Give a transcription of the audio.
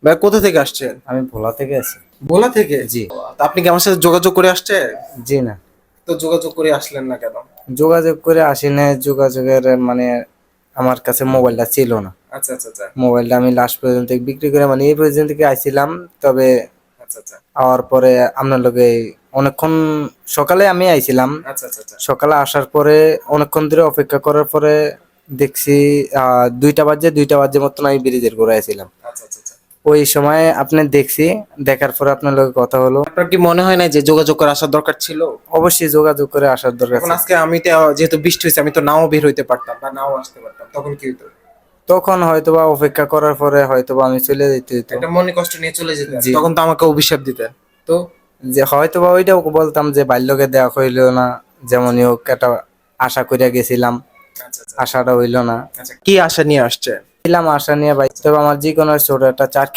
ভাই কোথা থেকে আসছেন? আমি ভোলা থেকে আছি। ভোলা থেকে? জি। তা আপনি কি আমার সাথে যোগাযোগ করে আসছেন? জি না, তো যোগাযোগ করে আসলেন না কেন? যোগাযোগ করে আসি নাই। যোগাযোগের মানে আমার কাছে মোবাইলটা ছিল না। আচ্ছা, আচ্ছা, আচ্ছা। মোবাইলটা আমি লাস্ট পর্যন্ত বিক্রি করে মানে এই পর্যন্ত থেকে আইছিলাম। তবে আচ্ছা, আচ্ছা। আওয়ার পরে আপনার লগে অনেকক্ষণ সকালে আমি আইছিলাম। আচ্ছা, আচ্ছা, আচ্ছা। সকালে আসার পরে অনেকক্ষণ ধরে অপেক্ষা করার পরে দেখছি 2টা বাজে মতন আমি ব্রিজের ঘুরে আইছিলাম। আচ্ছা, আচ্ছা, আচ্ছা। ওই সময় আপনি দেখছি, দেখার পরে আপনার লগে কথা হলো। আপনার কি মনে হয় না যে যোগাযোগ করে আসার দরকার ছিল? অবশ্যই যোগাযোগ করে আসার দরকার এখন ছিল। আজকে আমি তো যেহেতু বৃষ্টি হইছে আমি তো নাও বের হইতে পারতাম বা নাও আসতে পারতাম। তখন কি হইতো? তখন হয়তোবা অপেক্ষা করার পরে হয়তোবা আমি চলে যেতে হইতো। একটা মনে কষ্ট নিয়ে চলে যেতেন। জি। তখন তো আমাকে অভিশাপ দিতেন। তো যে হয়তোবা ওইটাও বলতাম যে বাল্যকে দেওয়া হইল না, যেমনই হোক একটা আশা করিয়া গেছিলাম, আচ্ছা, আচ্ছা। আশাটা হইল না। আচ্ছা, কি আশা নিয়ে আসছেন? ছিলাম আশা নিয়ে ভাই, তবে আমার যে কোনো ছোট একটা চাকরি